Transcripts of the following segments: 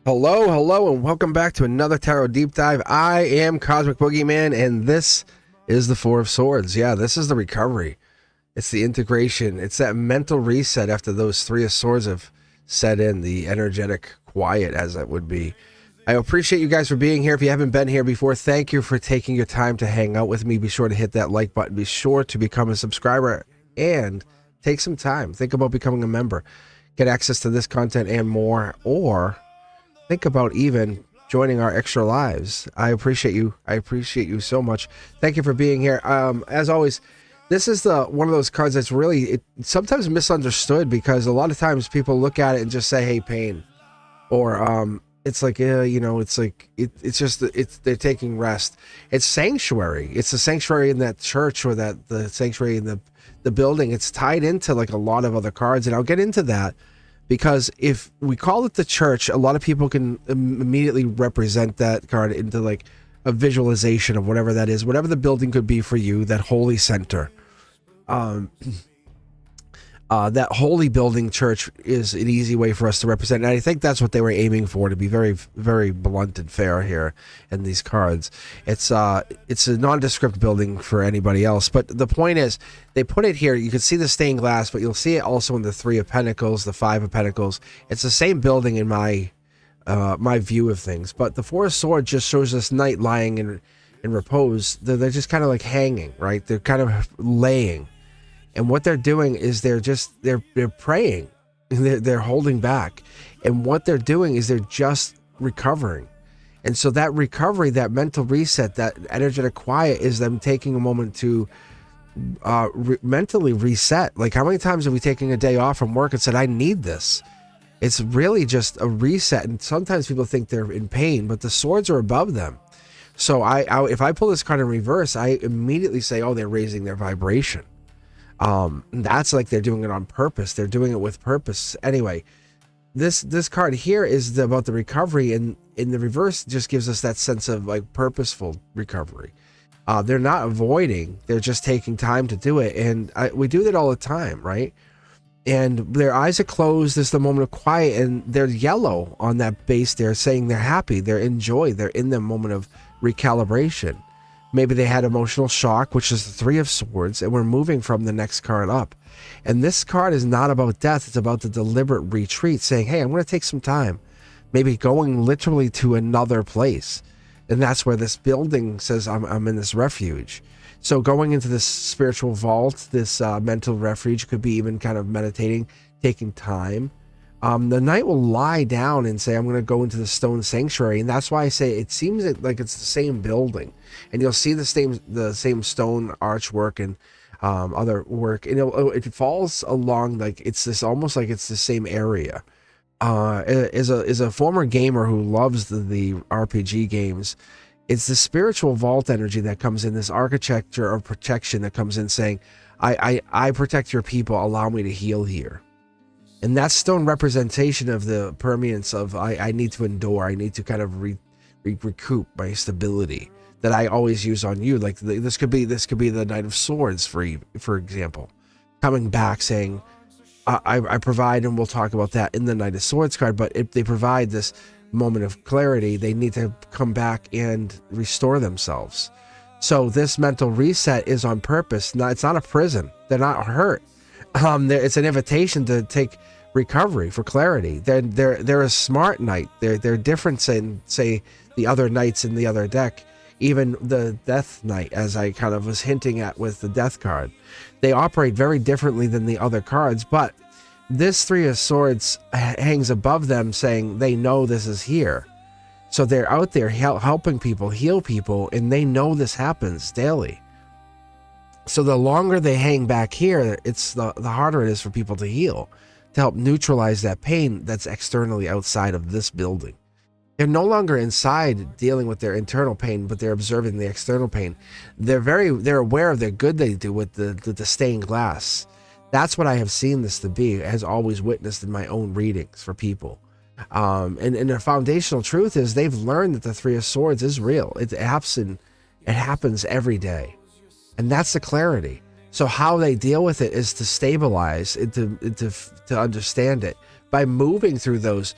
Hello, and welcome back to another Tarot Deep Dive. I am Cosmic Boogeyman, and this is the Four of Swords. Yeah, this is the recovery. It's the integration. It's that mental reset after those Three of Swords have set in, the energetic quiet, as it would be. I appreciate you guys for being here. If you haven't been here before, thank you for taking your time to hang out with me. Be sure to hit that like button. Be sure to become a subscriber and take some time. Think about becoming a member. Get access to this content and more, or think about even joining our extra lives. I appreciate you. I appreciate you so much. Thank you for being here. As always, this is one of those cards that's really sometimes misunderstood, because a lot of times people look at it and just say, "Hey, pain," or it's like, it's like they're taking rest. It's sanctuary. It's a sanctuary in that church, or the sanctuary in the building. It's tied into like a lot of other cards, and I'll get into that. Because if we call it the church, a lot of people can immediately represent that card into like a visualization of whatever that is, whatever the building could be for you, that holy center. That holy building, church, is an easy way for us to represent. And I think that's what they were aiming for, to be very, very blunt and fair here in these cards. It's a nondescript building for anybody else. But the point is, they put it here. You can see the stained glass, but you'll see it also in the Three of Pentacles, the Five of Pentacles. It's the same building in my view of things. But the Four of Swords just shows this knight lying in repose. They're just kind of like hanging, right? They're kind of laying. And what they're doing is they're praying. They're holding back. And what they're doing is they're just recovering. And so that recovery, that mental reset, that energetic quiet is them taking a moment to mentally reset. Like, how many times have we taken a day off from work and said, I need this? It's really just a reset. And sometimes people think they're in pain, but the swords are above them. So if I pull this card in reverse, I immediately say, oh, they're raising their vibration. That's like they're doing it on purpose. They're doing it with purpose. Anyway, this card here is about the recovery, and in the reverse just gives us that sense of like purposeful recovery. They're not avoiding, they're just taking time to do it. And we do that all the time, right? And their eyes are closed. There's the moment of quiet, and they're yellow on that base. They're saying they're happy, they're in joy, they're in the moment of recalibration. Maybe they had emotional shock, which is the Three of Swords, and we're moving from the next card up. And this card is not about death. It's about the deliberate retreat, saying, hey, I'm going to take some time. Maybe going literally to another place. And that's where this building says, I'm in this refuge. So going into this spiritual vault, this mental refuge, could be even kind of meditating, taking time. The knight will lie down and say, I'm going to go into the stone sanctuary. And that's why I say it seems like it's the same building. And you'll see the same stone archwork and other work. And it falls along like it's this, almost like it's the same area. Is a former gamer who loves the RPG games. It's the spiritual vault energy that comes in, this architecture of protection that comes in saying, I protect your people, allow me to heal here. And that stone representation of the permanence of I need to endure, I need to kind of recoup my stability that I always use on you. Like this could be the Knight of Swords for example, coming back saying I provide, and we'll talk about that in the Knight of Swords card. But if they provide this moment of clarity, they need to come back and restore themselves. So this mental reset is on purpose. It's not a prison. They're not hurt. It's an invitation to take recovery for clarity. They're a smart knight. They're different than, say, the other knights in the other deck. Even the Death Knight, as I kind of was hinting at with the Death card. They operate very differently than the other cards, but this Three of Swords hangs above them saying they know this is here. So they're out there helping people, heal people, and they know this happens daily. So the longer they hang back here, it's the harder it is for people to heal, to help neutralize that pain that's externally outside of this building. They're no longer inside dealing with their internal pain, but they're observing the external pain. They're aware of the good they do with the stained glass. That's what I have seen this to be, has always witnessed in my own readings for people. And the foundational truth is they've learned that the Three of Swords is real. It happens every day. And that's the clarity. So how they deal with it is to stabilize, to understand it by moving through those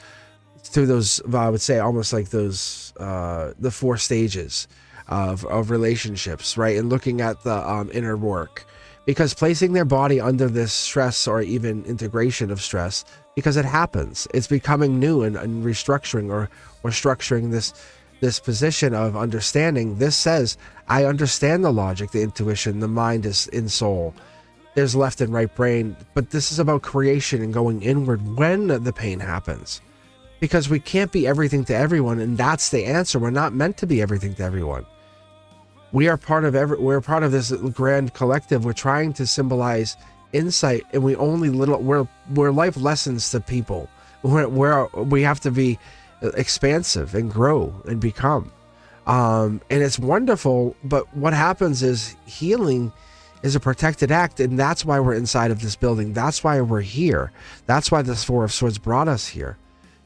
through those, I would say, almost like those the 4 stages of relationships, right? And looking at the inner work, because placing their body under this stress or even integration of stress, because it happens, it's becoming new and restructuring or structuring this position of understanding. This says, I understand the logic, the intuition, the mind is in soul. There's left and right brain, but this is about creation and going inward when the pain happens. Because we can't be everything to everyone, and that's the answer. We're not meant to be everything to everyone. We are part of we're part of this grand collective. We're trying to symbolize insight, and we're life lessons to people. We have to be expansive and grow and become. And it's wonderful, but what happens is healing is a protected act, and that's why we're inside of this building. That's why we're here. That's why this 4 of Swords brought us here,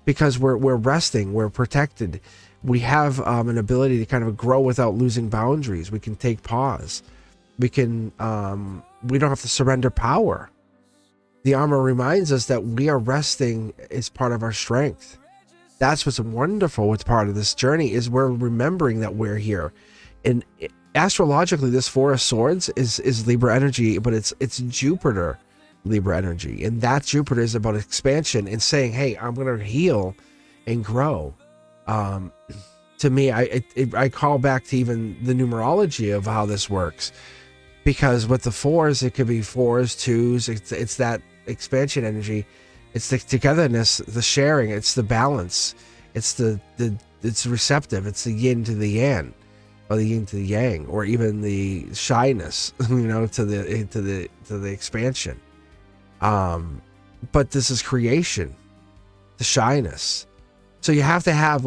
because we're resting, we're protected. We have an ability to kind of grow without losing boundaries. We can take pause. We can we don't have to surrender power. The armor reminds us that we are resting is part of our strength. That's what's wonderful. What's part of this journey is we're remembering that we're here. And astrologically, this 4 of Swords is Libra energy, but it's Jupiter Libra energy, and that Jupiter is about expansion and saying, hey, I'm going to heal and grow. To me, I call back to even the numerology of how this works, because with the 4s, it could be 4s, 2s. It's that expansion energy. It's the togetherness, the sharing. It's the balance. It's it's receptive. It's the yin to the yang, or the yin to the yang, or even the shyness, to the expansion. But this is creation, the shyness. So you have to have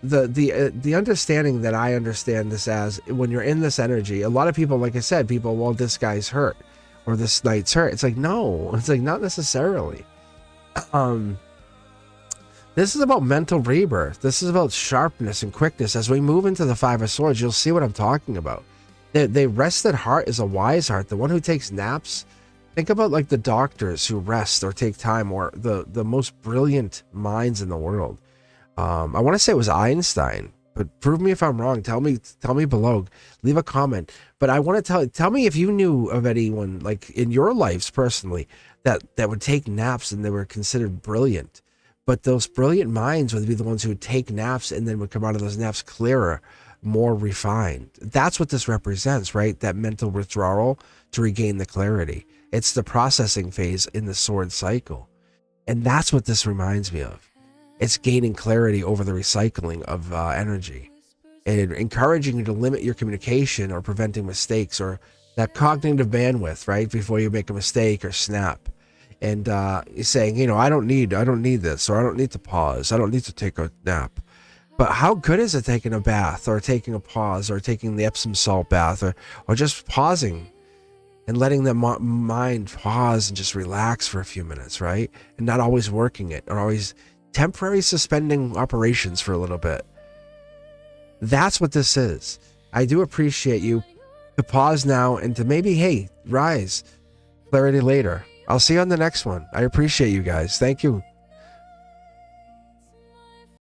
the understanding that I understand this as, when you're in this energy. A lot of people, like I said, well, this guy's hurt or this knight's hurt. It's like, no, it's like not necessarily. This is about mental rebirth. This is about sharpness and quickness. As we move into the 5 of Swords, you'll see what I'm talking about. The rested heart is a wise heart. The one who takes naps. Think about like the doctors who rest or take time, or the most brilliant minds in the world. I want to say it was Einstein, but prove me if I'm wrong. Tell me below. Leave a comment. But I want to tell me if you knew of anyone, like in your lives personally, that would take naps and they were considered brilliant. But those brilliant minds would be the ones who would take naps and then would come out of those naps clearer, more refined. That's what this represents, right? That mental withdrawal to regain the clarity. It's the processing phase in the sword cycle. And that's what this reminds me of. It's gaining clarity over the recycling of energy, and encouraging you to limit your communication, or preventing mistakes, or that cognitive bandwidth, right? Before you make a mistake or snap. And you're saying, I don't need this, or I don't need to pause. I don't need to take a nap. But how good is it taking a bath, or taking a pause, or taking the Epsom salt bath, or just pausing and letting the mind pause and just relax for a few minutes, right? And not always working it, or always temporary suspending operations for a little bit. That's what this is. I do appreciate you to pause now and to maybe, hey, rise. Clarity later. I'll see you on the next one. I appreciate you guys. Thank you.